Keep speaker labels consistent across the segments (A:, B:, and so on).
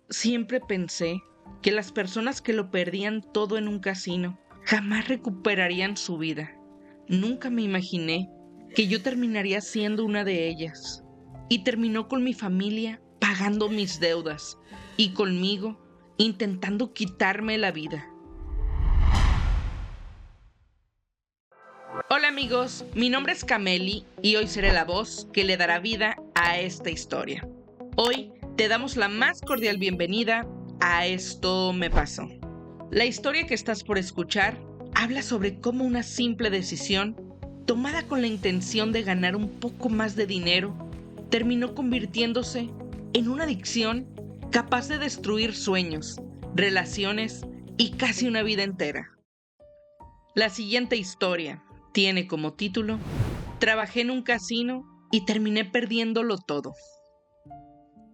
A: Siempre pensé que las personas que lo perdían todo en un casino jamás recuperarían su vida. Nunca me imaginé que yo terminaría siendo una de ellas. Y terminó con mi familia pagando mis deudas y conmigo intentando quitarme la vida. Hola amigos, mi nombre es Cameli y hoy seré la voz que le dará vida a esta historia. Hoy te damos la más cordial bienvenida a Esto me pasó. La historia que estás por escuchar habla sobre cómo una simple decisión, tomada con la intención de ganar un poco más de dinero, terminó convirtiéndose en una adicción capaz de destruir sueños, relaciones y casi una vida entera. La siguiente historia tiene como título: Trabajé en un casino y terminé perdiéndolo todo.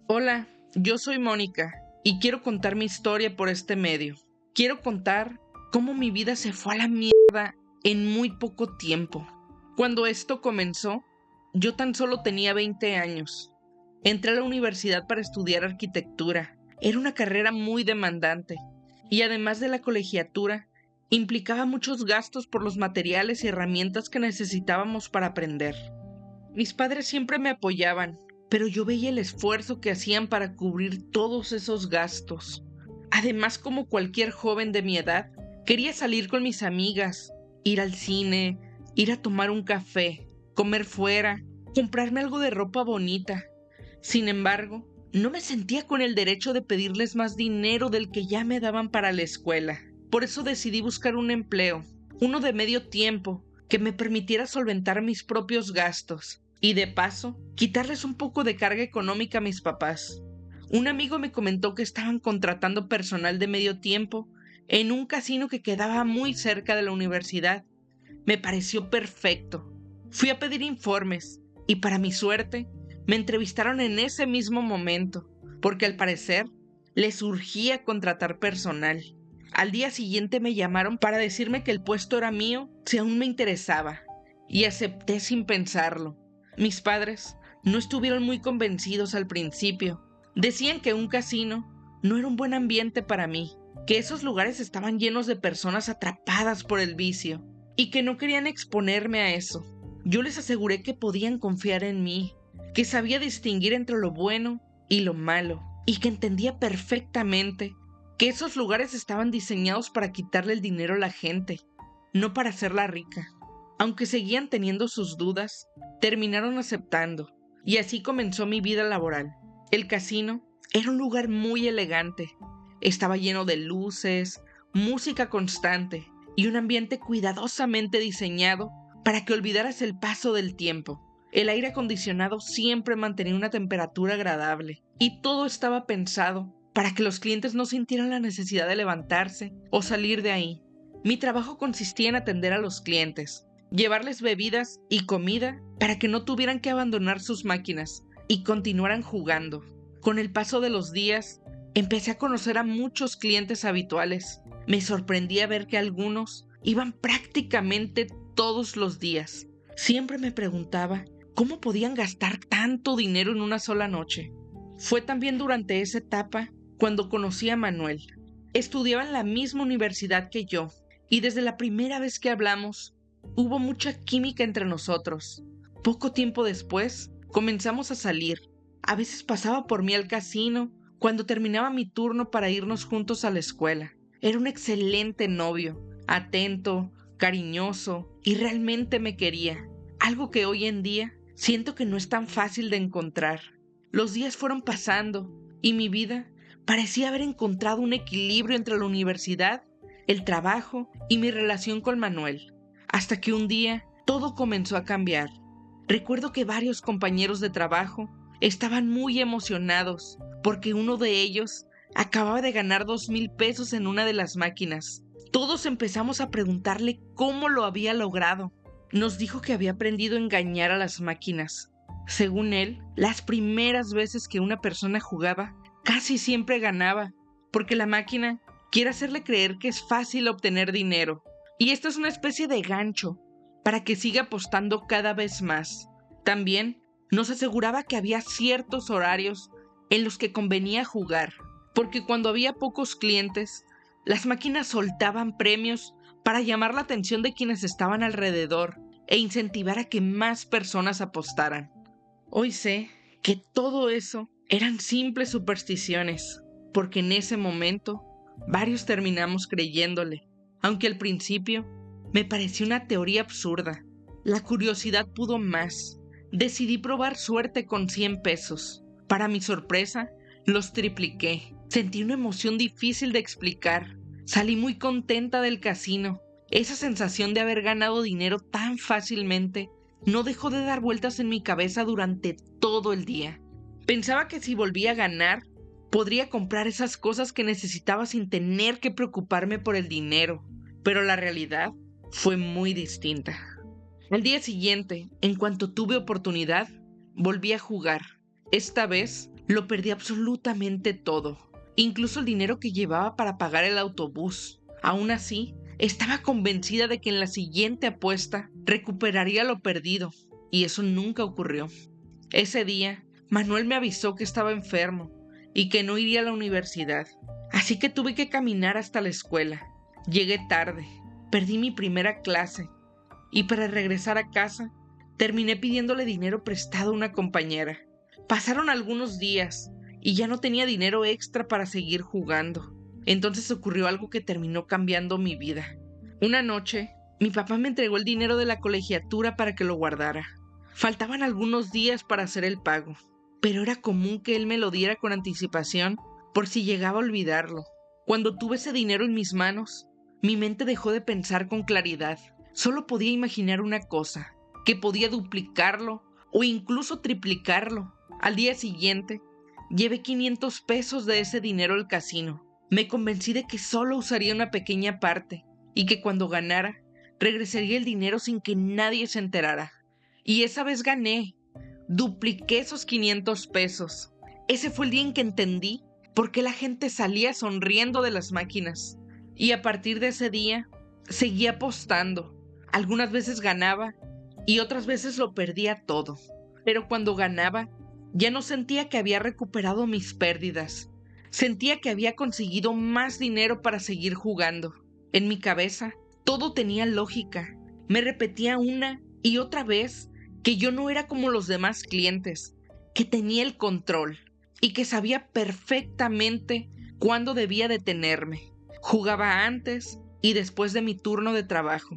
A: Hola, yo soy Mónica y quiero contar mi historia por este medio. Quiero contar cómo mi vida se fue a la mierda en muy poco tiempo. Cuando esto comenzó, yo tan solo tenía 20 años. Entré a la universidad para estudiar arquitectura. Era una carrera muy demandante y además de la colegiatura, implicaba muchos gastos por los materiales y herramientas que necesitábamos para aprender. Mis padres siempre me apoyaban, pero yo veía el esfuerzo que hacían para cubrir todos esos gastos. Además, como cualquier joven de mi edad, quería salir con mis amigas, ir al cine, ir a tomar un café, comer fuera, comprarme algo de ropa bonita. Sin embargo, no me sentía con el derecho de pedirles más dinero del que ya me daban para la escuela. Por eso decidí buscar un empleo, uno de medio tiempo, que me permitiera solventar mis propios gastos y de paso, quitarles un poco de carga económica a mis papás. Un amigo me comentó que estaban contratando personal de medio tiempo en un casino que quedaba muy cerca de la universidad. Me pareció perfecto. Fui a pedir informes y para mi suerte, me entrevistaron en ese mismo momento, porque al parecer les urgía contratar personal. Al día siguiente me llamaron para decirme que el puesto era mío si aún me interesaba, y acepté sin pensarlo. Mis padres no estuvieron muy convencidos al principio. Decían que un casino no era un buen ambiente para mí, que esos lugares estaban llenos de personas atrapadas por el vicio, y que no querían exponerme a eso. Yo les aseguré que podían confiar en mí, que sabía distinguir entre lo bueno y lo malo, y que entendía perfectamente que esos lugares estaban diseñados para quitarle el dinero a la gente, no para hacerla rica. Aunque seguían teniendo sus dudas, terminaron aceptando, y así comenzó mi vida laboral. El casino era un lugar muy elegante. Estaba lleno de luces, música constante y un ambiente cuidadosamente diseñado para que olvidaras el paso del tiempo. El aire acondicionado siempre mantenía una temperatura agradable y todo estaba pensado para que los clientes no sintieran la necesidad de levantarse o salir de ahí. Mi trabajo consistía en atender a los clientes, llevarles bebidas y comida para que no tuvieran que abandonar sus máquinas y continuaran jugando. Con el paso de los días, empecé a conocer a muchos clientes habituales. Me sorprendía ver que algunos iban prácticamente todos los días. Siempre me preguntaba cómo podían gastar tanto dinero en una sola noche. Fue también durante esa etapa cuando conocí a Manuel. Estudiaba en la misma universidad que yo, y desde la primera vez que hablamos, hubo mucha química entre nosotros. Poco tiempo después, comenzamos a salir. A veces pasaba por mí al casino cuando terminaba mi turno para irnos juntos a la escuela. Era un excelente novio, atento, cariñoso y realmente me quería. Algo que hoy en día siento que no es tan fácil de encontrar. Los días fueron pasando y mi vida parecía haber encontrado un equilibrio entre la universidad, el trabajo y mi relación con Manuel. Hasta que un día todo comenzó a cambiar. Recuerdo que varios compañeros de trabajo estaban muy emocionados porque uno de ellos acababa de ganar 2,000 pesos en una de las máquinas. Todos empezamos a preguntarle cómo lo había logrado. Nos dijo que había aprendido a engañar a las máquinas. Según él, las primeras veces que una persona jugaba, casi siempre ganaba, porque la máquina quiere hacerle creer que es fácil obtener dinero. Y esto es una especie de gancho para que siga apostando cada vez más. También nos aseguraba que había ciertos horarios en los que convenía jugar. porque cuando había pocos clientes, las máquinas soltaban premios para llamar la atención de quienes estaban alrededor e incentivar a que más personas apostaran. Hoy sé que todo eso eran simples supersticiones, porque en ese momento varios terminamos creyéndole, aunque al principio me pareció una teoría absurda. La curiosidad pudo más. Decidí probar suerte con 100 pesos. Para mi sorpresa, los tripliqué. Sentí una emoción difícil de explicar. Salí muy contenta del casino. Esa sensación de haber ganado dinero tan fácilmente no dejó de dar vueltas en mi cabeza durante todo el día. Pensaba que si volvía a ganar, podría comprar esas cosas que necesitaba sin tener que preocuparme por el dinero, pero la realidad fue muy distinta. Al día siguiente, en cuanto tuve oportunidad, volví a jugar. Esta vez lo perdí absolutamente todo, incluso el dinero que llevaba para pagar el autobús. Aún así, estaba convencida de que en la siguiente apuesta recuperaría lo perdido, y eso nunca ocurrió. Ese día, Manuel me avisó que estaba enfermo y que no iría a la universidad, así que tuve que caminar hasta la escuela. Llegué tarde, perdí mi primera clase, y para regresar a casa, terminé pidiéndole dinero prestado a una compañera. Pasaron algunos días y ya no tenía dinero extra para seguir jugando. Entonces ocurrió algo que terminó cambiando mi vida. Una noche, mi papá me entregó el dinero de la colegiatura para que lo guardara. Faltaban algunos días para hacer el pago, pero era común que él me lo diera con anticipación por si llegaba a olvidarlo. Cuando tuve ese dinero en mis manos, mi mente dejó de pensar con claridad. Solo podía imaginar una cosa, que podía duplicarlo o incluso triplicarlo. Al día siguiente, llevé 500 pesos de ese dinero al casino. Me convencí de que solo usaría una pequeña parte y que cuando ganara, regresaría el dinero sin que nadie se enterara. Y esa vez gané. Dupliqué esos 500 pesos. Ese fue el día en que entendí por qué la gente salía sonriendo de las máquinas. Y a partir de ese día, seguí apostando. Algunas veces ganaba y otras veces lo perdía todo. Pero cuando ganaba, ya no sentía que había recuperado mis pérdidas. Sentía que había conseguido más dinero para seguir jugando. En mi cabeza, todo tenía lógica. Me repetía una y otra vez que yo no era como los demás clientes, que tenía el control y que sabía perfectamente cuándo debía detenerme. Jugaba antes y después de mi turno de trabajo.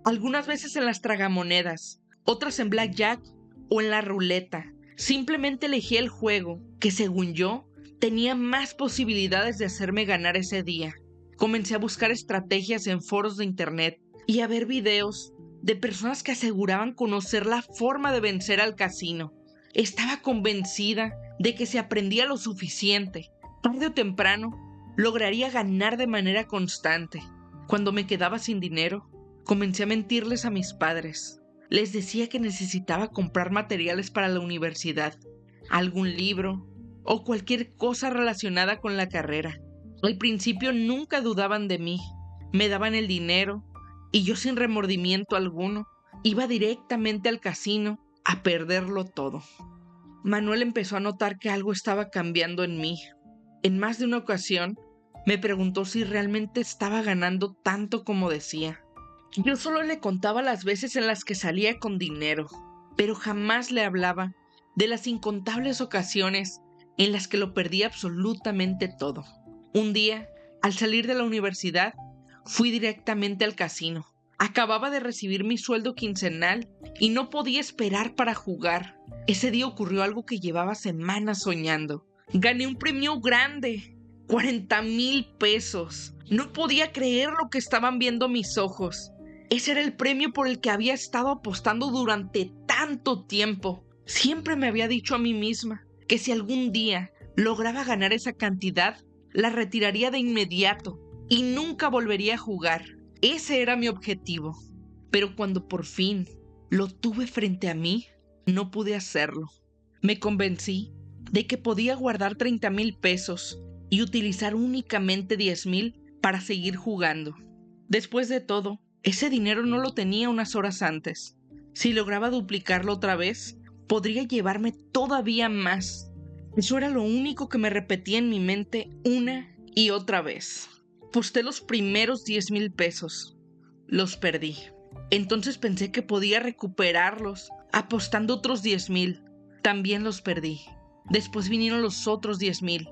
A: Algunas veces en las tragamonedas, otras en blackjack o en la ruleta. Simplemente elegí el juego que, según yo, tenía más posibilidades de hacerme ganar ese día. Comencé a buscar estrategias en foros de internet y a ver videos de personas que aseguraban conocer la forma de vencer al casino. Estaba convencida de que si aprendía lo suficiente, tarde o temprano, lograría ganar de manera constante. Cuando me quedaba sin dinero, comencé a mentirles a mis padres. Les decía que necesitaba comprar materiales para la universidad, algún libro o cualquier cosa relacionada con la carrera. Al principio nunca dudaban de mí, me daban el dinero y yo sin remordimiento alguno iba directamente al casino a perderlo todo. Manuel empezó a notar que algo estaba cambiando en mí. En más de una ocasión me preguntó si realmente estaba ganando tanto como decía. Yo solo le contaba las veces en las que salía con dinero, pero jamás le hablaba de las incontables ocasiones en las que lo perdía absolutamente todo. Un día, al salir de la universidad, fui directamente al casino. Acababa de recibir mi sueldo quincenal y no podía esperar para jugar. Ese día ocurrió algo que llevaba semanas soñando. Gané un premio grande, 40,000 pesos. No podía creer lo que estaban viendo mis ojos. Ese era el premio por el que había estado apostando durante tanto tiempo. Siempre me había dicho a mí misma que si algún día lograba ganar esa cantidad, la retiraría de inmediato y nunca volvería a jugar. Ese era mi objetivo. Pero cuando por fin lo tuve frente a mí, no pude hacerlo. Me convencí de que podía guardar 30,000 pesos y utilizar únicamente 10,000 para seguir jugando. Después de todo, ese dinero no lo tenía unas horas antes. Si lograba duplicarlo otra vez, podría llevarme todavía más. Eso era lo único que me repetía en mi mente una y otra vez. Aposté los primeros 10,000 pesos. Los perdí. Entonces pensé que podía recuperarlos apostando otros 10,000. También los perdí. Después vinieron los otros 10,000.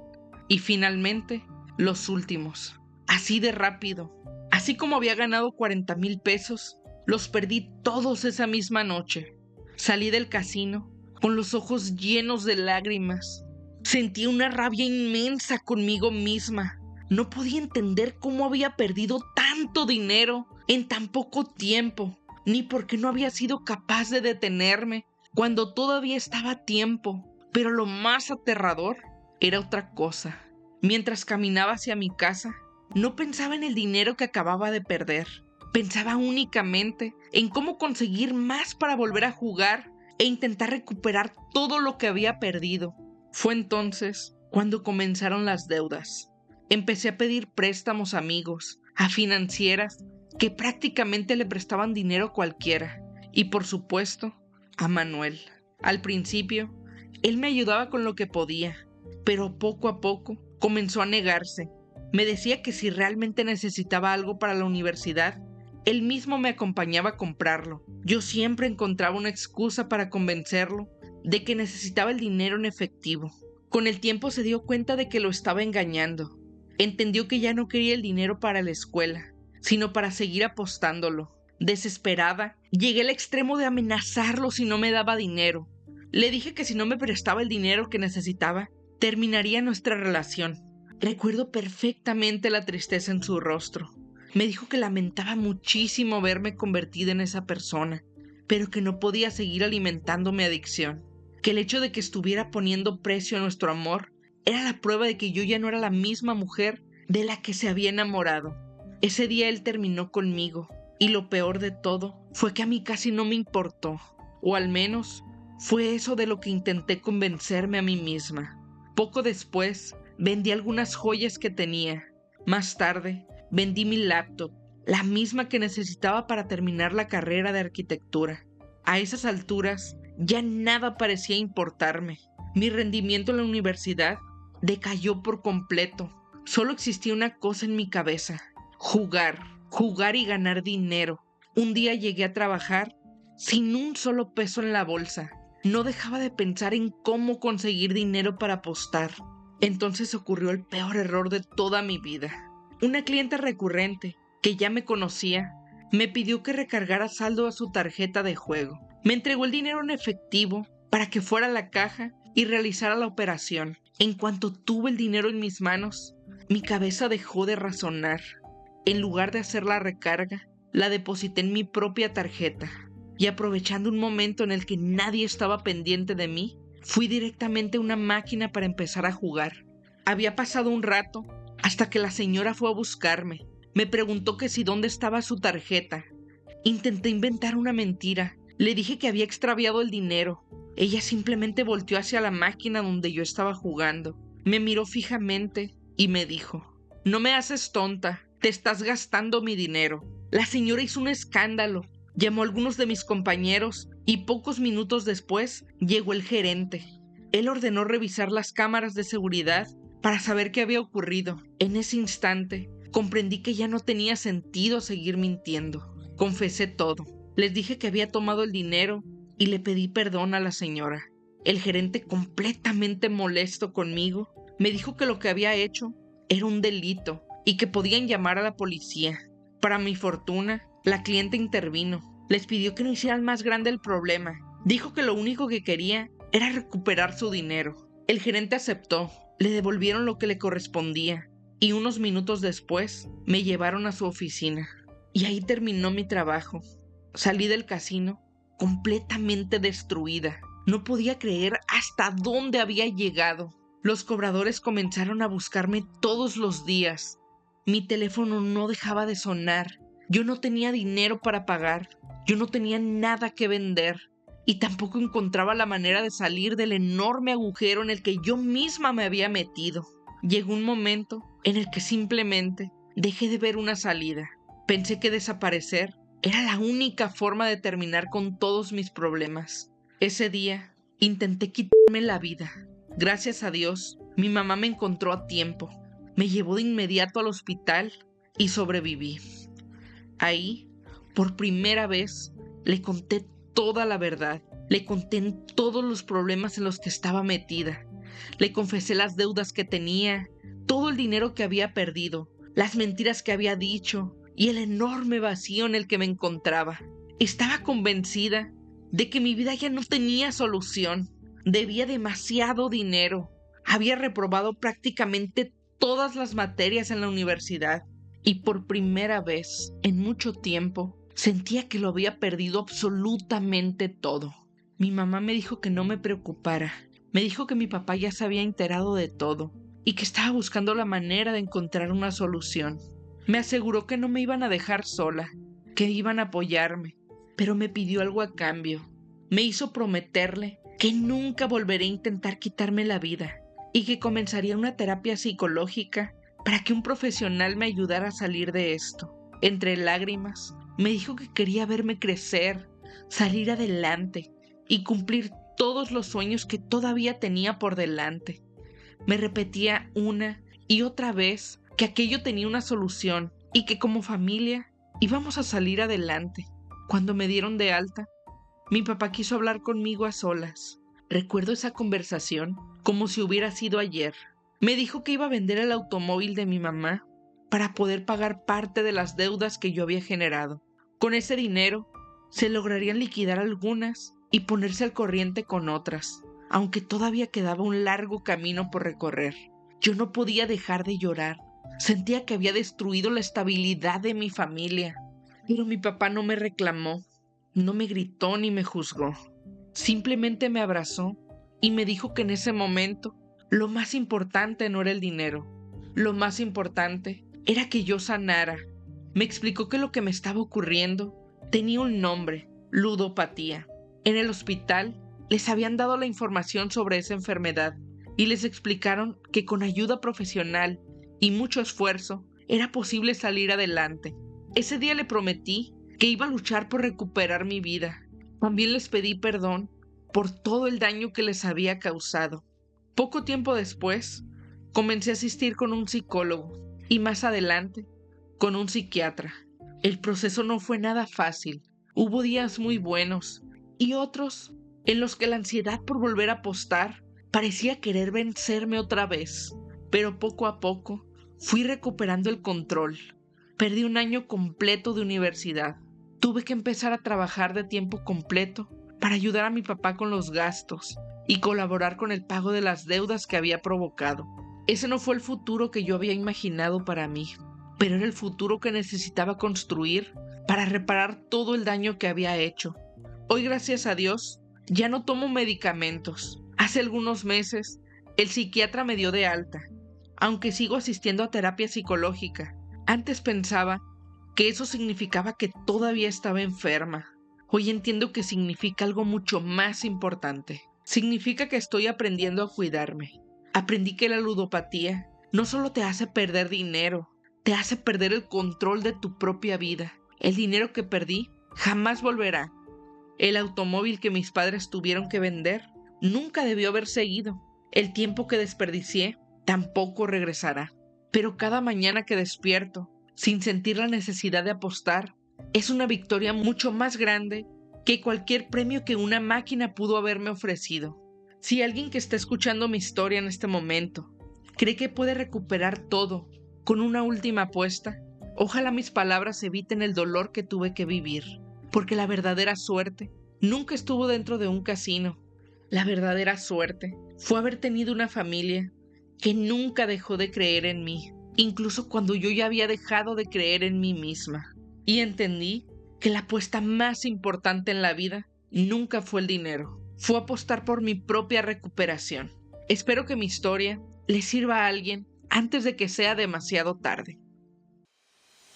A: Y finalmente, los últimos. Así de rápido. Así como había ganado 40,000 pesos, los perdí todos esa misma noche. Salí del casino con los ojos llenos de lágrimas. Sentí una rabia inmensa conmigo misma. No podía entender cómo había perdido tanto dinero en tan poco tiempo, ni por qué no había sido capaz de detenerme cuando todavía estaba a tiempo. Pero lo más aterrador era otra cosa. Mientras caminaba hacia mi casa, no pensaba en el dinero que acababa de perder. Pensaba únicamente en cómo conseguir más para volver a jugar e intentar recuperar todo lo que había perdido. Fue entonces cuando comenzaron las deudas. Empecé a pedir préstamos a amigos, a financieras, que prácticamente le prestaban dinero a cualquiera. Y por supuesto, a Manuel. Al principio, él me ayudaba con lo que podía, pero poco a poco comenzó a negarse. Me decía que si realmente necesitaba algo para la universidad, él mismo me acompañaba a comprarlo. Yo siempre encontraba una excusa para convencerlo de que necesitaba el dinero en efectivo. Con el tiempo se dio cuenta de que lo estaba engañando. Entendió que ya no quería el dinero para la escuela, sino para seguir apostándolo. Desesperada, llegué al extremo de amenazarlo si no me daba dinero. Le dije que si no me prestaba el dinero que necesitaba, terminaría nuestra relación. Recuerdo perfectamente la tristeza en su rostro. Me dijo que lamentaba muchísimo verme convertida en esa persona, pero que no podía seguir alimentando mi adicción. Que el hecho de que estuviera poniendo precio a nuestro amor era la prueba de que yo ya no era la misma mujer de la que se había enamorado. Ese día él terminó conmigo, y lo peor de todo fue que a mí casi no me importó, o al menos fue eso de lo que intenté convencerme a mí misma. Poco después, vendí algunas joyas que tenía. Más tarde, vendí mi laptop, la misma que necesitaba para terminar la carrera de arquitectura. A esas alturas, ya nada parecía importarme. Mi rendimiento en la universidad decayó por completo. Solo existía una cosa en mi cabeza: jugar y ganar dinero. Un día llegué a trabajar sin un solo peso en la bolsa. No dejaba de pensar en cómo conseguir dinero para apostar. Entonces ocurrió el peor error de toda mi vida. Una clienta recurrente, que ya me conocía, me pidió que recargara saldo a su tarjeta de juego. Me entregó el dinero en efectivo para que fuera a la caja y realizara la operación. En cuanto tuve el dinero en mis manos, mi cabeza dejó de razonar. En lugar de hacer la recarga, la deposité en mi propia tarjeta. Y aprovechando un momento en el que nadie estaba pendiente de mí, fui directamente a una máquina para empezar a jugar. Había pasado un rato hasta que la señora fue a buscarme. Me preguntó que si dónde estaba su tarjeta. Intenté inventar una mentira. Le dije que había extraviado el dinero. Ella simplemente volteó hacia la máquina donde yo estaba jugando. Me miró fijamente y me dijo: «No me haces tonta, te estás gastando mi dinero». La señora hizo un escándalo. Llamó a algunos de mis compañeros y pocos minutos después llegó el gerente. Él ordenó revisar las cámaras de seguridad para saber qué había ocurrido. En ese instante comprendí que ya no tenía sentido seguir mintiendo. Confesé todo. Les dije que había tomado el dinero y le pedí perdón a la señora. El gerente, completamente molesto conmigo, me dijo que lo que había hecho era un delito y que podían llamar a la policía. Para mi fortuna, la clienta intervino. Les pidió que no hicieran más grande el problema. Dijo que lo único que quería era recuperar su dinero. El gerente aceptó. Le devolvieron lo que le correspondía y unos minutos después me llevaron a su oficina. Y ahí terminó mi trabajo. Salí del casino completamente destruida. No podía creer hasta dónde había llegado. Los cobradores comenzaron a buscarme todos los días. Mi teléfono no dejaba de sonar. Yo no tenía dinero para pagar. Yo no tenía nada que vender. Y tampoco encontraba la manera de salir del enorme agujero en el que yo misma me había metido. Llegó un momento en el que simplemente dejé de ver una salida. Pensé que desaparecer era la única forma de terminar con todos mis problemas. Ese día intenté quitarme la vida. Gracias a Dios, mi mamá me encontró a tiempo. Me llevó de inmediato al hospital y sobreviví. Ahí, por primera vez, le conté toda la verdad. Le conté en todos los problemas en los que estaba metida. Le confesé las deudas que tenía, todo el dinero que había perdido, las mentiras que había dicho y el enorme vacío en el que me encontraba. Estaba convencida de que mi vida ya no tenía solución. Debía demasiado dinero. Había reprobado prácticamente todas las materias en la universidad y por primera vez en mucho tiempo sentía que lo había perdido absolutamente todo. Mi mamá me dijo que no me preocupara. Me dijo que mi papá ya se había enterado de todo y que estaba buscando la manera de encontrar una solución. Me aseguró que no me iban a dejar sola, que iban a apoyarme, pero me pidió algo a cambio. Me hizo prometerle que nunca volveré a intentar quitarme la vida y que comenzaría una terapia psicológica para que un profesional me ayudara a salir de esto. Entre lágrimas, me dijo que quería verme crecer, salir adelante y cumplir todos los sueños que todavía tenía por delante. Me repetía una y otra vez que aquello tenía una solución y que como familia íbamos a salir adelante. Cuando me dieron de alta, mi papá quiso hablar conmigo a solas. Recuerdo esa conversación como si hubiera sido ayer. Me dijo que iba a vender el automóvil de mi mamá para poder pagar parte de las deudas que yo había generado. Con ese dinero se lograrían liquidar algunas y ponerse al corriente con otras, aunque todavía quedaba un largo camino por recorrer. Yo no podía dejar de llorar. Sentía que había destruido la estabilidad de mi familia. Pero mi papá no me reclamó, no me gritó ni me juzgó. Simplemente me abrazó y me dijo que en ese momento lo más importante no era el dinero. Lo más importante era que yo sanara. Me explicó que lo que me estaba ocurriendo tenía un nombre: ludopatía. En el hospital les habían dado la información sobre esa enfermedad y les explicaron que con ayuda profesional y mucho esfuerzo era posible salir adelante. Ese día le prometí que iba a luchar por recuperar mi vida. También les pedí perdón por todo el daño que les había causado. Poco tiempo después, comencé a asistir con un psicólogo y más adelante con un psiquiatra. El proceso no fue nada fácil. Hubo días muy buenos y otros en los que la ansiedad por volver a apostar parecía querer vencerme otra vez. Pero poco a poco fui recuperando el control. Perdí un año completo de universidad. Tuve que empezar a trabajar de tiempo completo para ayudar a mi papá con los gastos y colaborar con el pago de las deudas que había provocado. Ese no fue el futuro que yo había imaginado para mí, pero era el futuro que necesitaba construir para reparar todo el daño que había hecho. Hoy, gracias a Dios, ya no tomo medicamentos. Hace algunos meses, el psiquiatra me dio de alta, aunque sigo asistiendo a terapia psicológica. Antes pensaba que eso significaba que todavía estaba enferma. Hoy entiendo que significa algo mucho más importante. Significa que estoy aprendiendo a cuidarme. Aprendí que la ludopatía no solo te hace perder dinero, te hace perder el control de tu propia vida. El dinero que perdí jamás volverá. El automóvil que mis padres tuvieron que vender nunca debió haber seguido. El tiempo que desperdicié tampoco regresará. Pero cada mañana que despierto, sin sentir la necesidad de apostar, es una victoria mucho más grande que cualquier premio que una máquina pudo haberme ofrecido. Si alguien que está escuchando mi historia en este momento cree que puede recuperar todo con una última apuesta, ojalá mis palabras eviten el dolor que tuve que vivir, porque la verdadera suerte nunca estuvo dentro de un casino. La verdadera suerte fue haber tenido una familia que nunca dejó de creer en mí, incluso cuando yo ya había dejado de creer en mí misma. Y entendí que la apuesta más importante en la vida nunca fue el dinero, fue apostar por mi propia recuperación. Espero que mi historia le sirva a alguien antes de que sea demasiado tarde.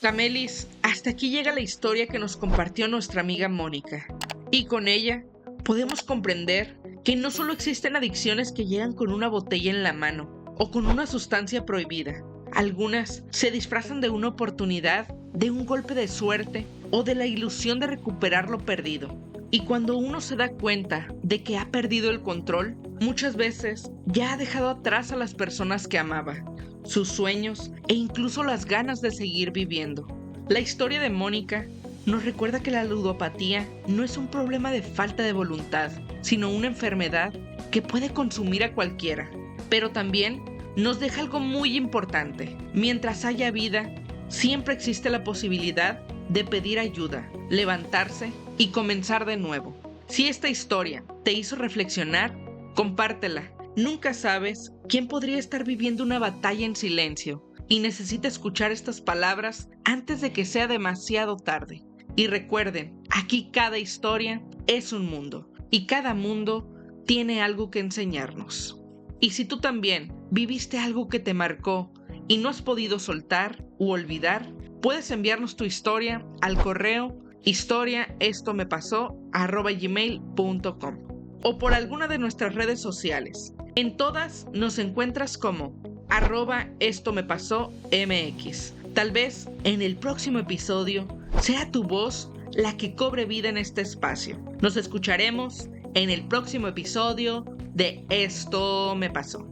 A: Camelis, hasta aquí llega la historia que nos compartió nuestra amiga Mónica. Y con ella podemos comprender que no solo existen adicciones que llegan con una botella en la mano o con una sustancia prohibida. Algunas se disfrazan de una oportunidad, de un golpe de suerte o de la ilusión de recuperar lo perdido. Y cuando uno se da cuenta de que ha perdido el control, muchas veces ya ha dejado atrás a las personas que amaba, sus sueños e incluso las ganas de seguir viviendo. La historia de Mónica nos recuerda que la ludopatía no es un problema de falta de voluntad, sino una enfermedad que puede consumir a cualquiera. Pero también nos deja algo muy importante. Mientras haya vida, siempre existe la posibilidad de pedir ayuda, levantarse y comenzar de nuevo. Si esta historia te hizo reflexionar, compártela. Nunca sabes quién podría estar viviendo una batalla en silencio y necesita escuchar estas palabras antes de que sea demasiado tarde. Y recuerden, aquí cada historia es un mundo y cada mundo tiene algo que enseñarnos. Y si tú también viviste algo que te marcó y no has podido soltar u olvidar, puedes enviarnos tu historia al correo historiaestomepasó@gmail.com o por alguna de nuestras redes sociales. En todas nos encuentras como @estomepasómx. Tal vez en el próximo episodio sea tu voz la que cobre vida en este espacio. Nos escucharemos en el próximo episodio de Esto Me Pasó.